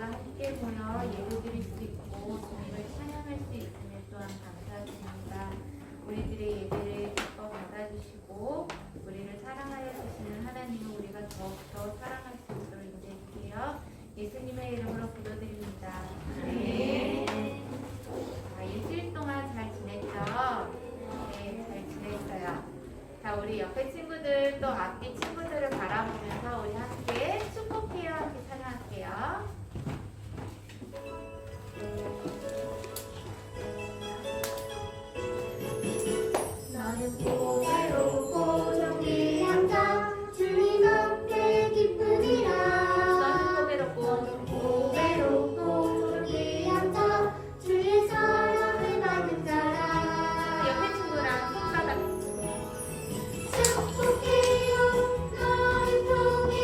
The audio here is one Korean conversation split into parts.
우리가 함께 모여 예배드릴 수 있고 주님을 찬양할 수 있음에 또한 감사드립니다. 우리들의 예배를 기뻐 받아주시고 우리를 사랑하여 주시는 하나님을 우리가 더욱더 사랑할 수 있도록 인도해주세요. 예수님의 이름으로 기도드립니다. 네. 일주일 동안 잘 지냈죠? 네, 잘 지냈어요. 자, 우리 옆에 친구들 또 앞뒤 친구들을 바라보면서 우리 함께 축복해요. 함께 찬양할게요. 나는 보배롭고 정귀한 자 주님 앞에 기쁘니라. 너는 보배롭고 정귀한 자 주의 사랑을 받은 자라. 옆에 친구랑 손바닥 축복해요 너를 통해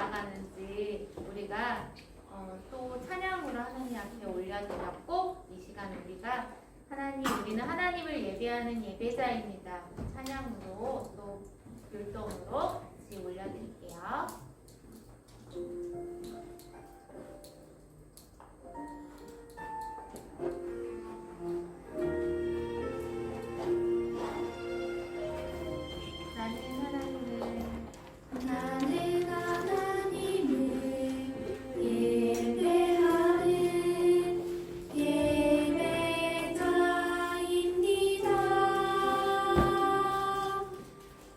나아가는지 우리가 또 찬양으로 하나님 앞에 올려드렸고, 이 시간 우리는 하나님을 예배하는 예배자입니다. 찬양으로 또 율동으로 같이 올려드릴게요. 나는 하나님을 예배하는 예배자입니다.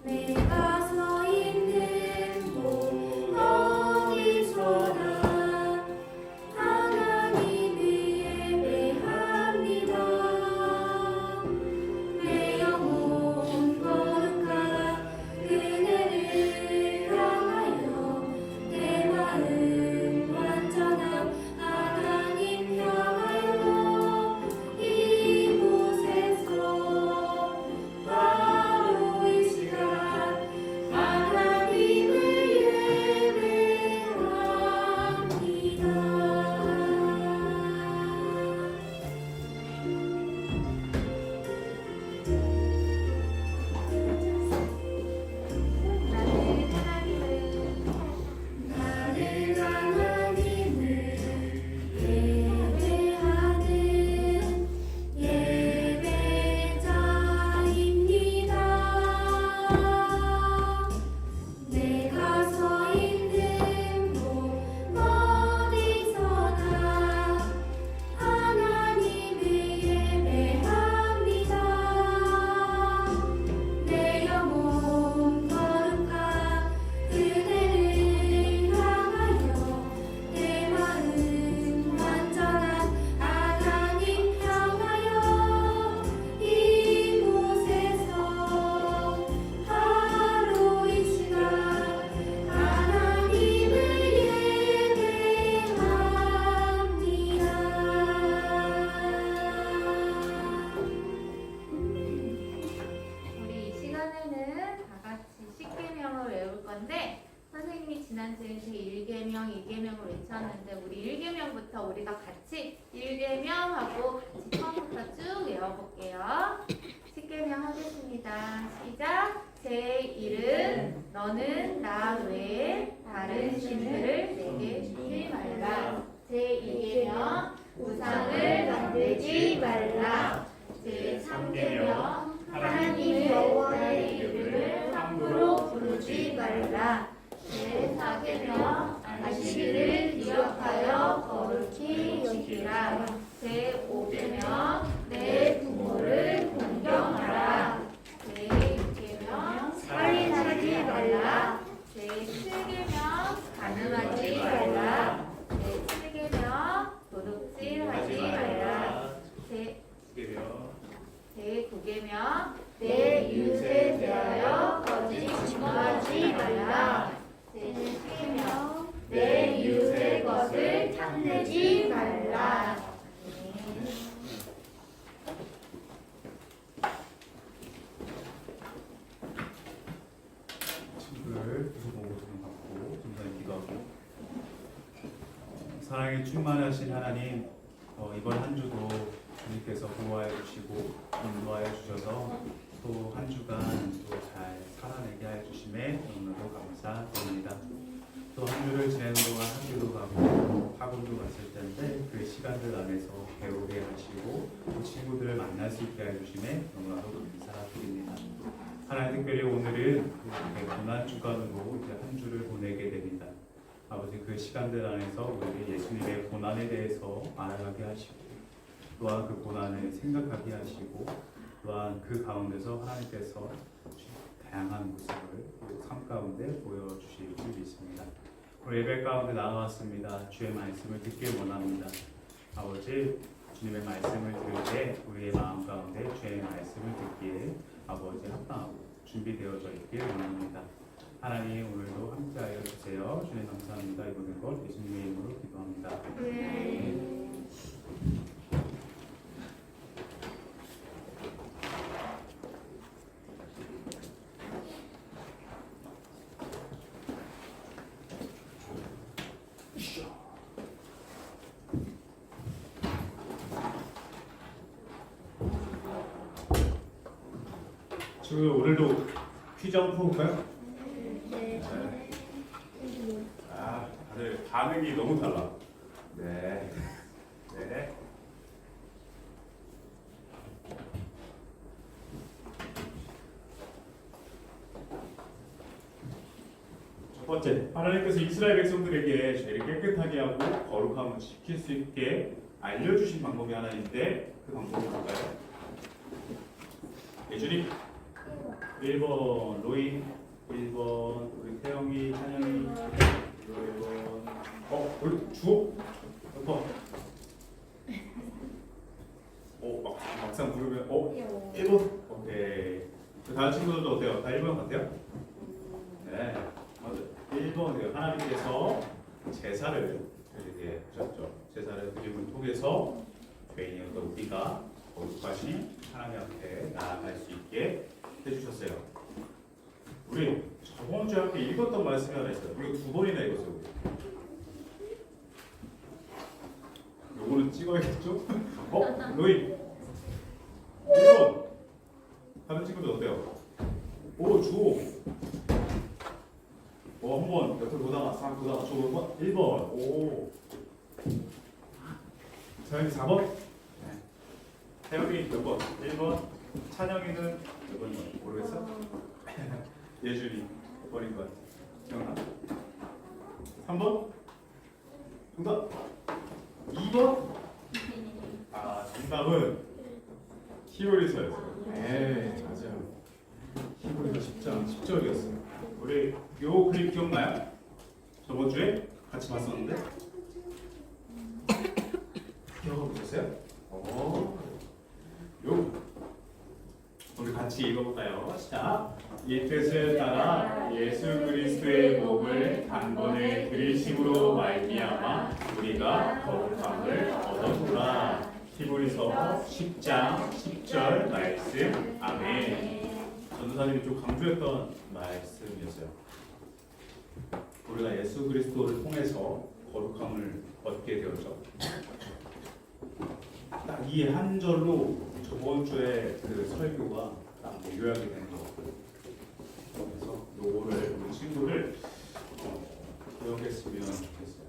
내가 서 있는 곳 어디서나 하나님을 예배합니다. 내 영혼 거룩한 그대를 향하여 내 마음 완전한 하나님 향하여 이곳에서 바로 이 시간 하나님을 나는 하나님을 예배하는 예배자입니다. 내가 서 있는 곳 어디서나 하나님을 예배합니다. 내 영혼 거룩한 그대를 향하여 내 마음 완전한 하나님 향하여 이곳에서 바로 이 시간 하나님을 예배합니다. 우리 이 시간에는 다 같이 십계명을 외울 건데, 선생님이 지난주에 제1계명, 2계명을 외쳤는데 우리 1계명부터 우리가 같이 1계명하고 같이 처음부터 쭉 외워볼게요. 10계명 하겠습니다. 시작! 제1은 너는 나 외에 다른 신들을 내게 주지 말라. 제2계명 우상을 만들지 말라. 제3계명 하나님 여호와의 이름을 함부로 부르지 말라. 제4계명 안식일을 기억하여 거룩히 여기라. 제5계명 내 부모를 공경하라. 제6계명 살인하지 말라. 제7계명 간음하지 말라. 제7계명 도둑질하지 말라. 제9계명 내 이웃에 대하여 거짓 증거하지 말라. 제10계명 내 이웃의 것을 탐내지 말라. 친구를 보고 받고 감사히 기도하고 사랑에 충만하신 하나님, 이번 한 주도 주님께서 보호하여 주시고 인도하여 주셔서 또 한 주간 또 잘 살아내게 하여 주심에 너무나도 감사드립니다. 또 한 주를 지내는 동안 학교도 가고 학원도 갔을 텐데 그 시간들 안에서 배우게 하시고 또 친구들을 만날 수 있게 해 주심에 너무나도 감사드립니다. 하나님, 특별히 오늘은 이렇게 고난 주간으로 이제 한 주를 보내게 됩니다. 아버지, 그 시간들 안에서 우리 예수님의 고난에 대해서 알아가게 하시고 또한 그 고난을 생각하게 하시고 또한 그 가운데서 하나님께서 다양한 모습을 삶 가운데 보여주실 줄 믿습니다. 우리 예배 가운데 나와왔습니다. 주의 말씀을 듣길 원합니다. 아버지, 주님의 말씀을 들을 때 우리의 마음 가운데 주의 말씀을 듣기에 아버지 합당하고 준비되어져 있길 원합니다. 하나님, 오늘도 함께하여 주세요. 주님 감사합니다. 이 모든 것 예수님의 이름으로 기도합니다. 지금 오늘도 퀴즈 한번 풀어볼까요? 네. 아, 다들 반응이 너무 달라. 네. 네. 첫 번째, 하나님께서 이스라엘 백성들에게 죄를 깨끗하게 하고 거룩함을 지킬 수 있게 알려주신 방법이 하나 있는데 그 방법이 뭘까요? 예준이 1번 로이 1번 우리 태영이 찬영이 1번 우리 주호 몇 번? 막상 부르면 1번? 오케이. 그 다른 친구들도 어때요? 다 1번 같아요? 네 맞아요. 1번이에요. 하나님께서 제사를 이렇게 하셨죠. 제사를 드림을 통해서 죄인이었던 우리가 거룩하신 하나님 앞에 나아갈 수 있게 해주셨어요. 우리 저번 주에 함께 읽었던 말씀이 하나 있어요. 이거 2번이나 읽었어요. 요거는 찍어야겠죠? 로이 1번. 다른 친구들 어때요? 주호 한번 옆을 보다가 싹 보다가 저 1번 서영이 4번 태영이 몇 번? 1번 찬영이는 몇 번인가 모르겠어? 예준이 몇 번인 것 같아? 기억나? 3번? 정답? 2번? 정답은 히브리서였어요. 네 맞아요. 히브리서 10장 10절이었어요. 우리 요 그림 기억나요? 저번 주에 같이 봤었는데 기억하고 있었어요? 요 우리 같이 읽어볼까요? 시작. 이 뜻을 따라 예수 그리스도의 몸을 단번에 그리심으로 말미암아 우리가 거룩함을 얻었구나. 히브리서 10장 10절 말씀. 아멘. 전도사님이 좀 강조했던 말씀이었어요. 우리가 예수 그리스도를 통해서 거룩함을 얻게 되었죠. 딱 이 한 절로 저번 주에 그 설교가 딱 요약이 되는 것 같아요. 그래서 요거를 우리 친구들 기억했으면 좋겠어요.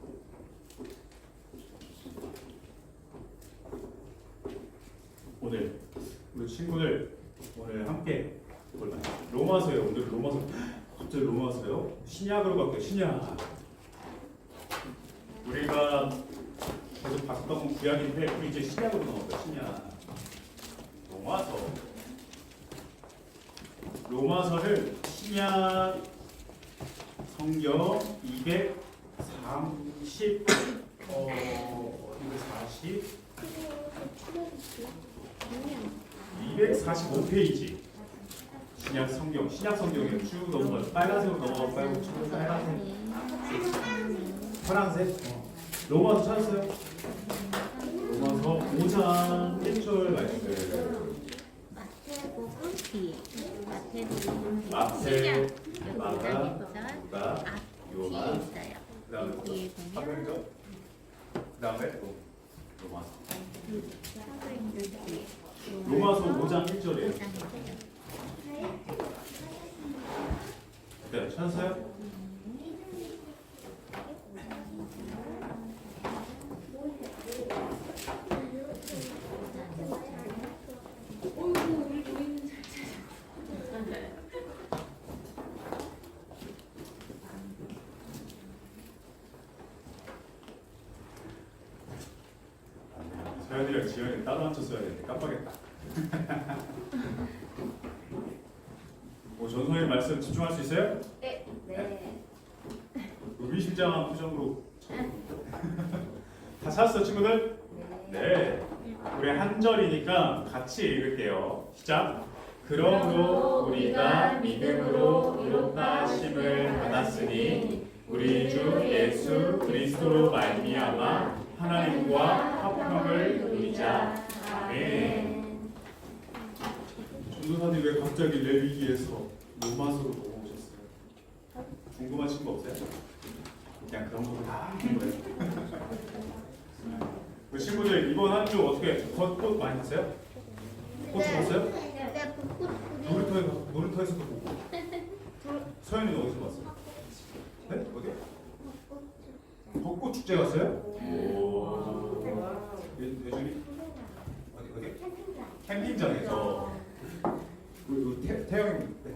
오늘 우리 친구들 오늘 함께 로마서예요. 오늘 로마서 갑자기 로마서요? 신약으로 갈게요. 신약. 우리가 계속 봤던 건 구약인데 우리 이제 신약으로 넘어가요. 신약. 로마서를 신약 성경 245페이지. 신약 성경이에요. 쭉 넘어가요. 빨간색으로 넘어가고 빨간색. 파란색. 로마서 찾았어요? 로마서 5장 1절 말씀. 마태복음 뒤에 마태복음 마태, 시작 마가, 여기다 누가, 뒤에 요한, 있어요. 그다음에 뒤에 보면 사도행전, 그다음에 또 로마서. 사도행전 뒤에 로마서 5장 1절이에요. 5장 1절. 네, 찾았어요? 서현이랑 지현이 따로 앉혔어야 되는데 깜빡했다. 전소의 말씀 집중할 수 있어요? 네. 의미심장한 표정으로 다 찾았어 친구들? 네. 우리 한 절이니까 같이 읽을게요. 시작. 그러므로 우리가 믿음으로 의롭다 하심을 받았으니 우리 주 예수 그리스도로 말미암아 하나님과 화평을 누리자. 아멘. 전도사님 왜 갑자기 레위기에서 로마서로 넘어오셨어요? 궁금하신 거 없어요? 그냥 그런 거 다 하는 거예요. 그 친구들 이번 한 주 어떻게 꽃 많이 봤어요? 꽃 봤어요? 네, 벚꽃 놀이터에 가서 놀이터에서도 보고. 서현이는 어디서 봤어요? 네? 어디? 벚꽃 축제 갔어요? 오. 예준이? 어디? 캠핑장에서. 그리고 태영이 네.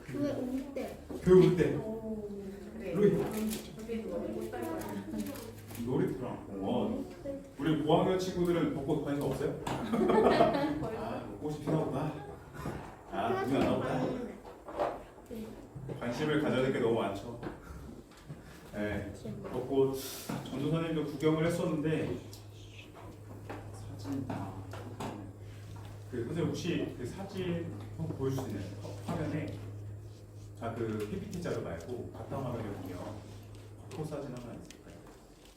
교회 올 때. 교회 올 때. 그래. 로이. 못 따라. 놀이터랑 공원. 우리 고학년 친구들은 벚꽃 관심 없어요? 아, 꽃이 피나 보다. 아, 눈이 안 나오다. 관심을 가져야 게 너무 많죠. 네, 벚꽃 전도사님도 구경을 했었는데 사진 그 선생님 혹시 그 사진 한번 보여줄 수 있나요? 화면에 그 PPT 자료 말고 바탕 화면에 보면 벚꽃 사진 하나 있을까요?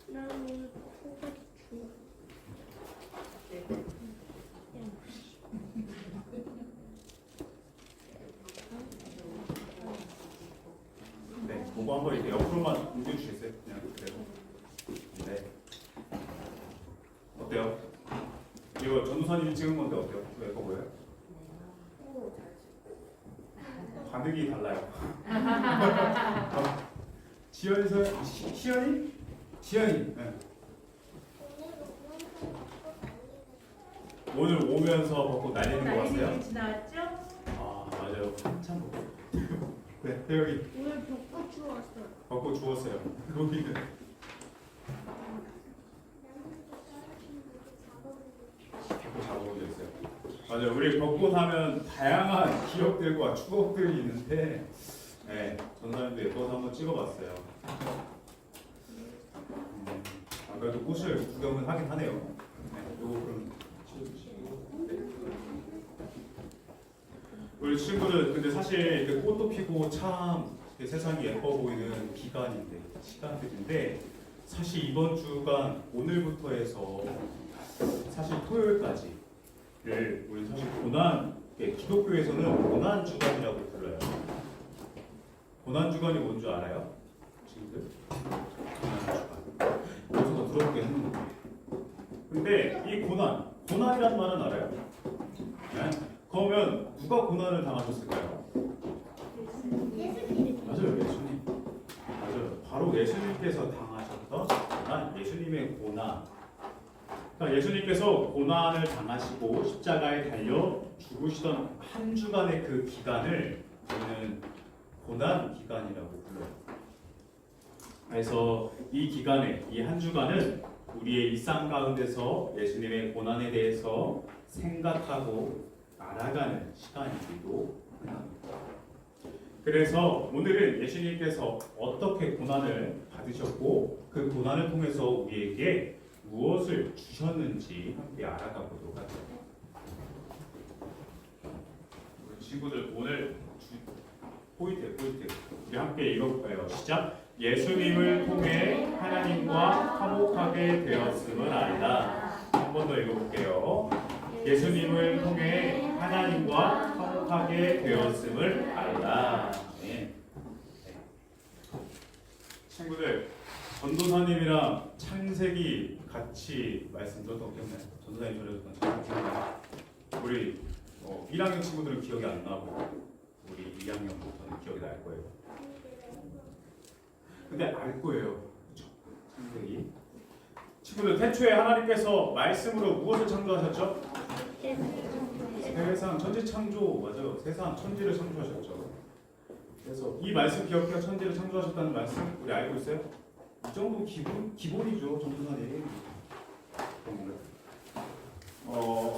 나는 코가 좋아. 네, 그거 한번 이렇게 옆으로만 옮겨주시겠어요? 그냥 그대로. 네. 어때요? 이거 전도사님이 찍은 건데 어때요? 왜 예뻐 보여요? 반응이 달라요. 지연이 시연이? 지연이. 네. 오늘 오면서 벚꽃 날리는 거 같아요? 지나왔죠? 아 맞아요. 한참 벚꽃. 네, 태영이. 오늘 벚꽃 주웠어. 벚꽃 주웠어요. 로비는. 벚꽃 잡아본 적 있어요. 맞아요. 우리 벚꽃 하면 다양한 기억들과 추억들이 있는데, 네, 전사님도 예뻐서 한번 찍어봤어요. 안 그래도 꽃을 구경은 하긴 하네요. 네, 요거 그럼 치워주시고. 네. 우리 친구들 근데 사실 그 꽃도 피고 참 세상이 예뻐 보이는 기간인데 시간들인데 사실 이번 주간 오늘부터 해서 사실 토요일까지를 우리 사실 고난 기독교에서는 고난 주간이라고 불러요. 고난 주간이 뭔 줄 알아요? 친구들? 고난 주간. 어디서 들어보긴 했는데. 근데 이 고난이라는 말은 알아요? 네? 그러면 누가 고난을 당하셨을까요? 맞아요, 예수님. 맞아요. 바로 예수님께서 당하셨던 고난, 예수님의 고난. 그러니까 예수님께서 고난을 당하시고 십자가에 달려 죽으시던 한 주간의 그 기간을 저희는 고난 기간이라고 불러요. 그래서 이 기간에, 이 한 주간은 우리의 일상 가운데서 예수님의 고난에 대해서 생각하고 알아가는 시간이기도 합니다. 그래서 오늘은 예수님께서 어떻게 고난을 받으셨고 그 고난을 통해서 우리에게 무엇을 주셨는지 함께 알아가 보도록 하죠. 우리 친구들 오늘 포인트 우리 함께 읽어볼까요? 시작. 예수님을 통해 하나님과 화목하게 되었음을 알다. 한 번 더 읽어볼게요. 예수님을 통해 하나님과 화목하게 되었음을 알다. 네. 친구들, 전도사님이랑 창세기 같이 말씀 들었던 거 기억나요? 전도사님 전해줬던 거 기억나요? 우리 1학년 친구들은 기억이 안 나고 우리 2학년부터는 기억이 날 거예요. 근데 알 거예요. 그렇죠? 창세기. 친구들, 태초에 하나님께서 말씀으로 무엇을 창조하셨죠? 세상 천지 창조. 맞아요. 세상 천지를 창조하셨죠. 그래서 이 말씀 기억해요. 천지를 창조하셨다는 말씀 우리 알고 있어요? 이 정도 기본이죠. 전도사님.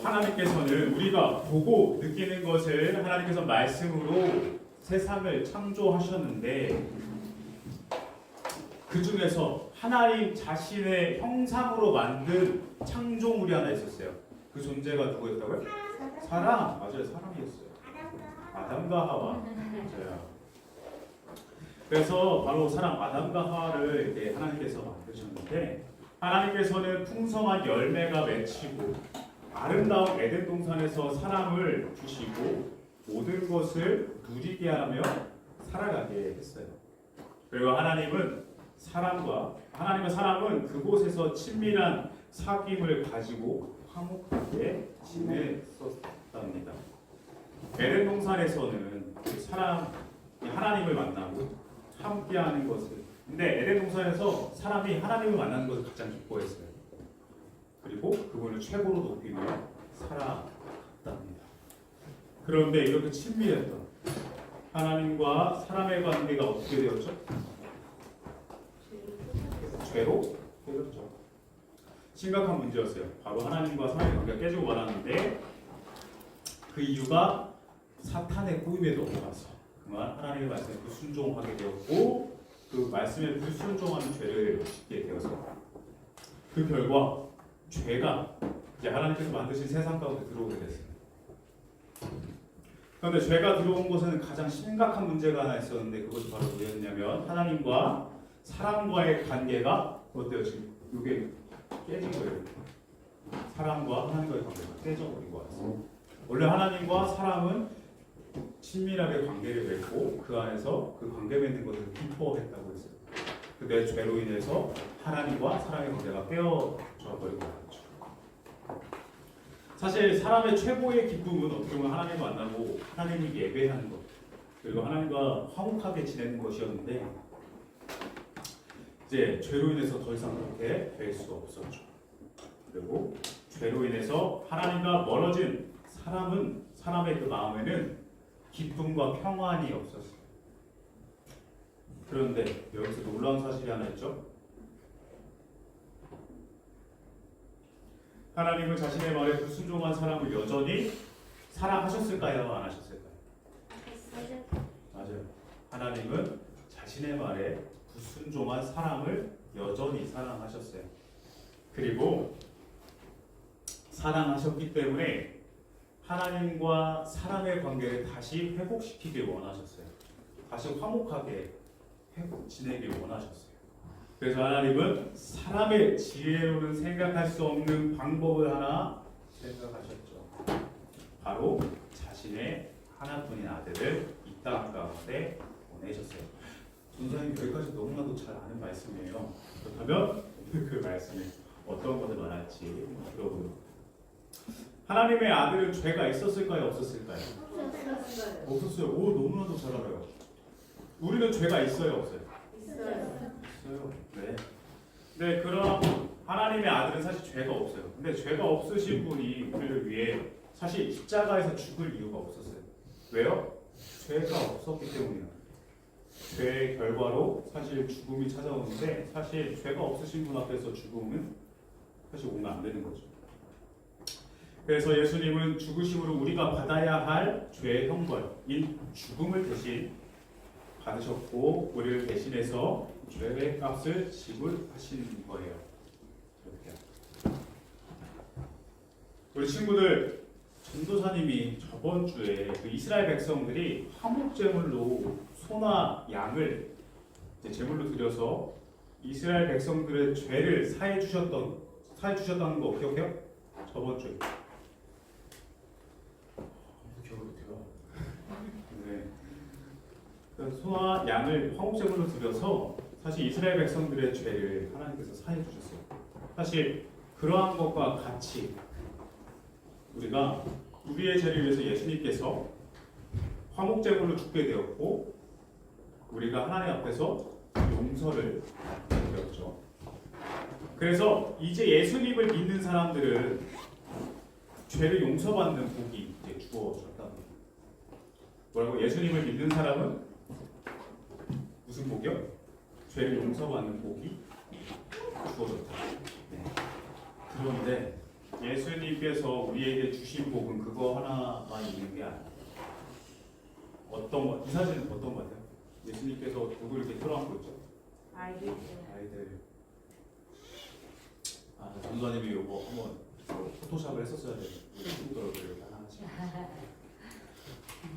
하나님께서는 우리가 보고 느끼는 것을 하나님께서 말씀으로 세상을 창조하셨는데 그 중에서 하나님 자신의 형상으로 만든 창조물이 하나 있었어요. 그 존재가 누구였다고요? 사람. 맞아요. 사람이었어요. 아담과 하와. 맞아요. 그래서 바로 사람 아담과 하와를 이렇게 하나님께서 만드셨는데 하나님께서는 풍성한 열매가 맺히고 아름다운 에덴 동산에서 사람을 주시고 모든 것을 누리게 하며 살아가게 했어요. 그리고 하나님은 사람은 그곳에서 친밀한 사귐을 가지고 화목하게 지냈었답니다. 에덴 동산에서는 그 사람 하나님을 만나고 함께하는 것을 근데 에덴 동산에서 사람이 하나님을 만나는 것을 가장 기뻐했어요. 그리고 그분을 최고로 높이며 살아갔답니다. 그런데 이렇게 친밀했던 하나님과 사람의 관계가 어떻게 되었죠? 죄로 깨졌죠. 심각한 문제였어요. 바로 하나님과 사람의 관계가 깨지고 말았는데 그 이유가 사탄의 꼬임에 넘어가서 그만 하나님의 말씀에 불순종하게 되었고 그 말씀에 불순종하는 죄를 짓게 되어서 그 결과 죄가 이제 하나님께서 만드신 세상 가운데 들어오게 됐어요. 그런데 죄가 들어온 곳에는 가장 심각한 문제가 하나 있었는데 그것이 바로 뭐였냐면 하나님과 사람과의 관계가 어때요? 지금 이게 깨진 거예요. 사람과 하나님과의 관계가 깨져버리고 왔어요. 원래 하나님과 사람은 친밀하게 관계를 맺고 그 안에서 그 관계 맺는 것을 기뻐했다고 했어요. 내 죄로 인해서 하나님과 사람의 관계가 깨어져 버리고 말았죠. 사실 사람의 최고의 기쁨은 어떻게 보면 하나님을 만나고 하나님을 예배하는 것 그리고 하나님과 화목하게 지내는 것이었는데 이제 죄로 인해서 더 이상 그렇게 될 수가 없었죠. 그리고 죄로 인해서 하나님과 멀어진 사람의 그 마음에는 기쁨과 평안이 없었어요. 그런데 여기서 놀라운 사실이 하나 있죠. 하나님은 자신의 말에 불순종한 사람을 여전히 사랑하셨을까요? 안 하셨을까요? 맞아요. 하나님은 자신의 말에 불순종한 사람을 여전히 사랑하셨어요. 그리고 사랑하셨기 때문에 하나님과 사람의 관계를 다시 회복시키길 원하셨어요. 다시 화목하게 지내길 원하셨어요. 그래서 하나님은 사람의 지혜로는 생각할 수 없는 방법을 하나 생각하셨죠. 바로 자신의 하나뿐인 아들을 이 땅 가운데 보내셨어요. 전사님 여기까지 너무나도 잘 아는 말씀이에요. 그렇다면 그 말씀이 어떤 것을 말할지 들어보도록. 하나님의 아들은 죄가 있었을까요? 없었을까요? 없었어요. 오 너무나도 잘 알아요. 우리는 죄가 있어요? 없어요? 있어요. 네. 네, 그럼 하나님의 아들은 사실 죄가 없어요. 근데 죄가 없으신 분이 우리를 위해 사실 십자가에서 죽을 이유가 없었어요. 왜요? 죄가 없었기 때문이에요. 죄의 결과로 사실 죽음이 찾아오는데 사실 죄가 없으신 분 앞에서 죽음은 사실 오면 안 되는 거죠. 그래서 예수님은 죽으심으로 우리가 받아야 할 죄의 형벌인 죽음을 대신 받으셨고 우리를 대신해서 죄의 값을 지불하신 거예요. 이렇게. 우리 친구들 전도사님이 저번 주에 그 이스라엘 백성들이 화목제물로 소나 양을 제물로 드려서 이스라엘 백성들의 죄를 사해 주셨다는 거 기억해요? 저번 주에. 기억을 못해요. 네. 소나 양을 화목제물로 드려서 사실 이스라엘 백성들의 죄를 하나님께서 사해 주셨어요. 사실 그러한 것과 같이 우리가 우리의 죄를 위해서 예수님께서 화목제물로 죽게 되었고 우리가 하나님 앞에서 용서를 드렸죠. 그래서 이제 예수님을 믿는 사람들은 죄를 용서받는 복이 이제 주어졌다. 뭐라고? 예수님을 믿는 사람은 무슨 복이요? 죄를 용서받는 복이 주어졌다. 네. 그런데 예수님께서 우리에게 주신 복은 그거 하나만 있는 게 아니에요. 어떤 것? 이 사진은 어떤 것 같아요? 예수님께서 누구 이렇게 털어안고 있죠? 아이들. 전도사님이 이거 한번 포토샵을 했었어야 돼요. 우리 친구들 이렇게 하나씩.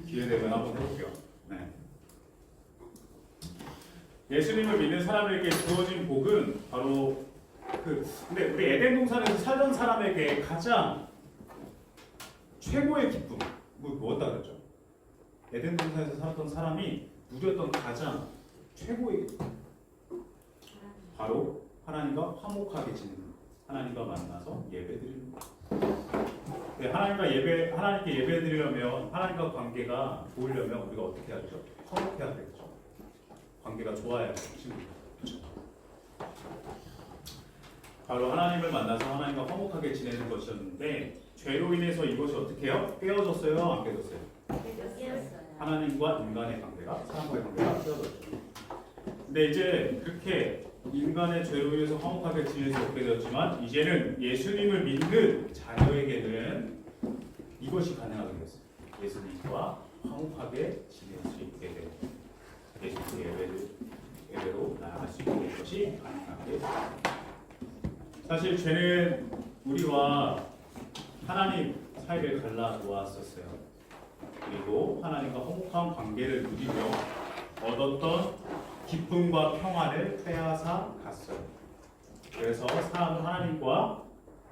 기회 되면 한번 해볼게요. 네. 예수님을 믿는 사람에게 주어진 복은 바로 근데 우리 에덴 동산에서 살던 사람에게 가장 최고의 기쁨 뭐였다 그랬죠? 에덴 동산에서 살았던 사람이 누렸던 가장 최고의 기쁨 바로 하나님과 화목하게 지내는 하나님과 만나서 예배드리는 것. 네, 하나님께 예배 드리려면 하나님과 관계가 좋으려면 우리가 어떻게 해야 되죠? 화목해야 되겠죠. 관계가 좋아야 되죠. 그렇죠? 바로 하나님을 만나서 하나님과 화목하게 지내는 것이었는데 죄로 인해서 이것이 어떻게 해요? 깨어졌어요? 안 깨어졌어요? 하나님과 인간의 관계가 사람과의 관계가 깨어졌죠. 근데 이제 그렇게 인간의 죄로 인해서 화목하게 지낼 수 없게 되었지만 이제는 예수님을 믿는 자녀에게는 이것이 가능하게 되었어요. 예수님과 화목하게 지낼 수 있게 되고 예수님의 예배로 나아갈 수 있게 된 것이 가능하게 되었습니다. 사실 죄는 우리와 하나님 사이를 갈라 놓았었어요. 그리고 하나님과 화목한 관계를 누리며 얻었던 기쁨과 평안을 빼앗아 갔어요. 그래서 사람은 하나님과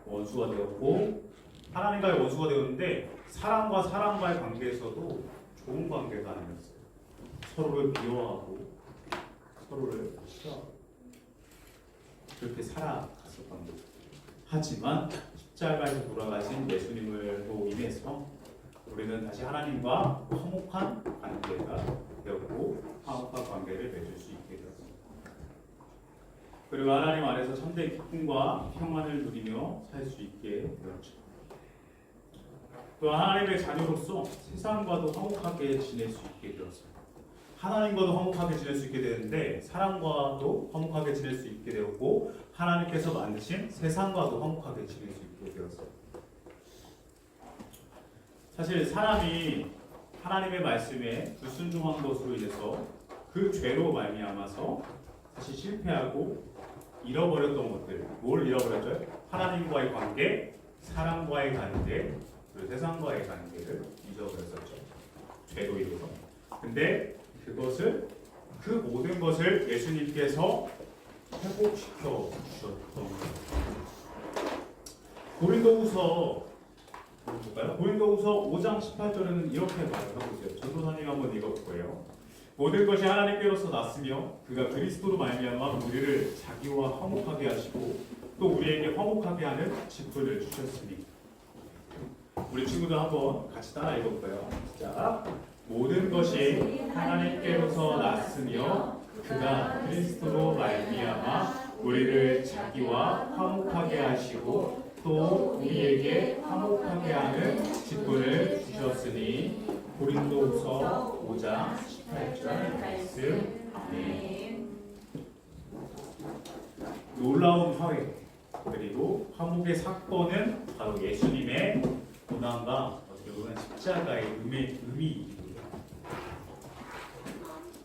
원수가 되었고 하나님과의 원수가 되었는데 사람과 사람과의 관계에서도 좋은 관계가 아니었어요. 서로를 미워하고 서로를 싫어하고 그렇게 살아갔었던 거죠. 하지만 십자가에서 돌아가신 예수님으로 인해서 우리는 다시 하나님과 화목한 관계가 되었고 화목한 관계를 맺을 수 있게 되었습니다. 그리고 하나님 안에서 참된 기쁨과 평안을 누리며 살 수 있게 되었죠. 또 하나님의 자녀로서 세상과도 화목하게 지낼 수 있게 되었습니다. 하나님과도 화목하게 지낼 수 있게 되는데 사람과도 화목하게 지낼 수 있게 되었고 하나님께서 만드신 세상과도 화목하게 지낼 수 있게 되었어요. 사실 사람이 하나님의 말씀에 불순종한 것으로 인해서 그 죄로 말미암아서 사실 실패하고 잃어버렸던 것들, 뭘 잃어버렸죠? 하나님과의 관계, 사람과의 관계, 그리고 세상과의 관계를 잊어버렸었죠. 죄로 인해서. 근데 그 모든 것을 예수님께서 회복시켜 주셨던 거예요. 고린도후서 볼까요? 고린도후서 5장 18절에는 이렇게 말하고 있어요. 전도사님 한번 읽어볼 거예요. 모든 것이 하나님께로서 났으며 그가 그리스도로 말미암아 우리를 자기와 화목하게 하시고 또 우리에게 화목하게 하는 직분을 주셨으니. 우리 친구들 한번 같이 따라 읽어볼까요? 자, 모든 것이 하나님께로서 났으며 그가 그리스도로 말미암아 우리를 자기와 화목하게 하시고 또 우리에게 화목하게 하는 직분을 주셨으니. 고린도후서 5장 18절 말씀. 아멘. 놀라운 화해 그리고 화목의 사건은 바로 예수님의 고난과 어떻게 보면 십자가의 의미입니다.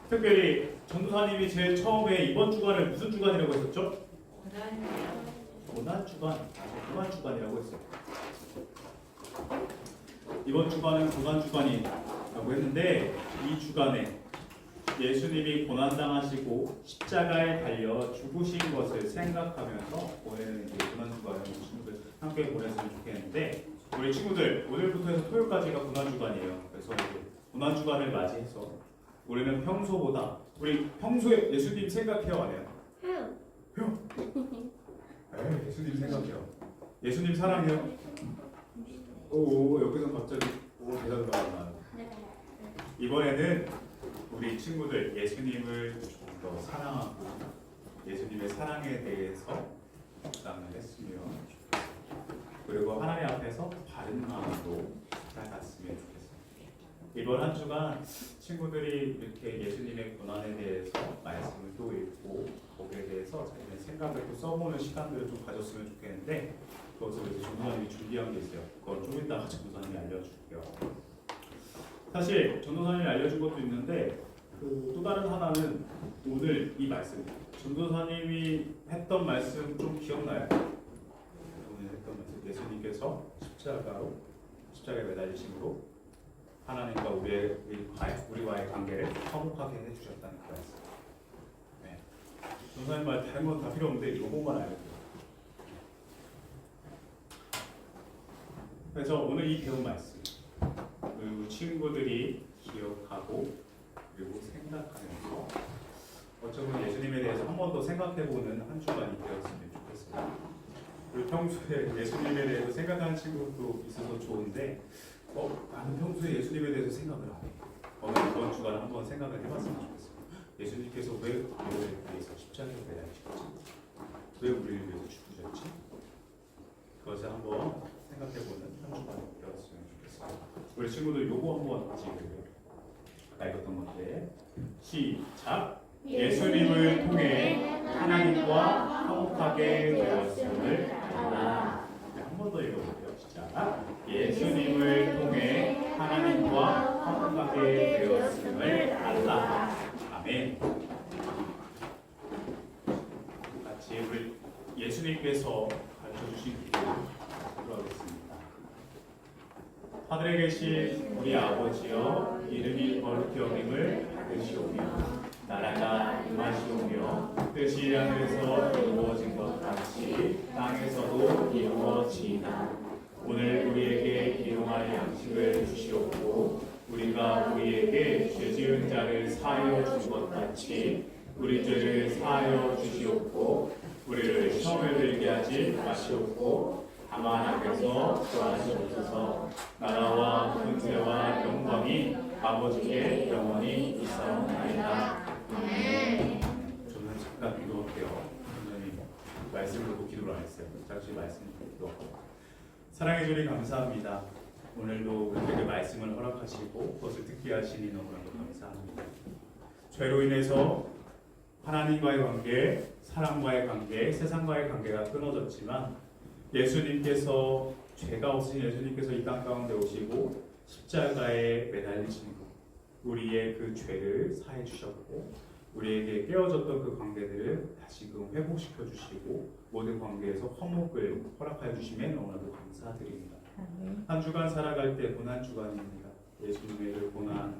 특별히 전도사님이 제일 처음에 이번 주간을 무슨 주간이라고 했었죠? 고난주간이라고 했어요. 이번 주간은 고난주간이라고 했는데 이 주간에 예수님이 고난당하시고 십자가에 달려 죽으신 것을 생각하면서 보내는 고난주간을 우리 친구들 함께 보냈으면 좋겠는데 우리 친구들 오늘부터 해서 토요일까지가 고난주간이에요. 그래서 고난주간을 맞이해서 우리는 평소보다 우리 평소에 예수님 생각해요 안 해요? 해요. 에이, 예수님 생각해요. 예수님 사랑해요. 오 옆에서 갑자기 대답을 나왔나. 이번에는 우리 친구들 예수님을 좀 더 사랑하고 예수님의 사랑에 대해서 묵상을 했으면 좋겠어요. 그리고 하나님 앞에서 바른 마음으로 살아갔으면 좋겠어요. 이번 한 주간 친구들이 이렇게 예수님의 고난에 대해서 말씀을 또 읽고 거기에 대해서 자기의 생각을 또 써보는 시간들을 좀 가졌으면 좋겠는데 그것을 이제 전도사님이 준비한 게 있어요. 그건 좀 이따가 전도사님이 알려줄게요. 사실 전도사님이 알려준 것도 있는데 또 다른 하나는 오늘 이 말씀 전도사님이 했던 말씀 좀 기억나요? 오늘 했던 말씀 예수님께서 십자가에 매달리심으로 하나님과 우리와의 관계를 화목하게 해주셨다는 그 말씀. 네. 전도사님 말 다른 건 다 필요 없는데 이것만 알려줘요. 그래서 오늘 이 배운 말씀 그리고 친구들이 기억하고 그리고 생각하면서 어쩌면 예수님에 대해서 한 번 더 생각해보는 한 주간이 되었으면 좋겠습니다. 우리 평소에 예수님에 대해서 생각하는 친구도 있어서 좋은데 나는 평소에 예수님에 대해서 생각을 안 해. 이번 주간 한번 생각을 해봤으면 좋겠어요. 예수님께서 왜 우리를 위해서 십자가에 매달리셨지? 왜 우리를 위해서 죽으셨지? 그것을 한번 생각해보는 한 주간 되었으면 좋겠어요. 우리 친구들 요거 한번 같이 읽을게요. 아까 읽었던 건데 시작! 예수님을 통해 하나님과 화목하게 되었음을 알라. 한 번 더 읽어볼게요. 시작! 예수님을 통해 하나님과 화목하게 되었음을 알라. 아멘. 같이 우리 예수님께서 가르쳐주신 기도를 들어보겠습니다. 하늘에 계신 우리 아버지여, 이름이 거룩히 여김을 받으시오며 나라가 임하시오며 뜻이 하늘에서 이루어진 것 같이 땅에서도 이루어지이다. 오늘 우리에게 일용할 양식을 주시옵고 우리가 우리에게 죄 지은 자를 사하여 준 것 같이 우리 죄를 사하여 주시옵고 우리를 시험에 들게 하지 마시옵고 다만 악에서 구하시옵소서. 나라와 권세와 영광이 아버지께 영원히 있사옵나이다. 아멘. 저는 잠깐 기도할게요. 선생님 말씀 듣고 기도를 안 했어요. 잠시 말씀 듣고 기도하고. 사랑해 주님 감사합니다. 오늘도 우리에게 말씀을 허락하시고 그것을 듣게 하시니 너무나도 감사합니다. 죄로 인해서 하나님과의 관계, 사람과의 관계, 세상과의 관계가 끊어졌지만 예수님께서 죄가 없으신 예수님께서 이 땅 가운데 오시고 십자가에 매달리신 것, 우리의 그 죄를 사해 주셨고 우리에게 깨어졌던 그 관계들을 다시금 회복시켜 주시고 모든 관계에서 화목을 허락하여 주심에 너무나도 감사드립니다. 한 주간 살아갈 때 고난 주간입니다. 예수님의 그 고난에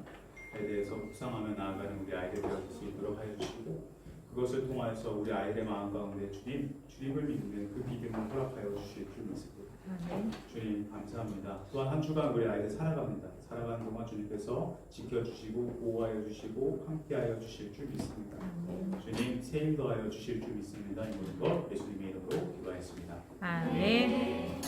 대해서 묵상하며 나아가는 우리 아이들 되어줄 수 있도록 하여 주시고 그것을 통하여서 우리 아이들의 마음 가운데 주님을 믿는 그 믿음을 허락하여 주실 줄 믿습니다. 주님 감사합니다. 또한 한 주간 우리 아이들 살아갑니다. 살아가는 동안 주님께서 지켜주시고 보호하여 주시고 함께하여 주실 줄 믿습니다. 주님 새 힘 더하여 주실 줄 믿습니다. 이 모든 것 예수님의 이름으로 기도하였습니다. 아멘.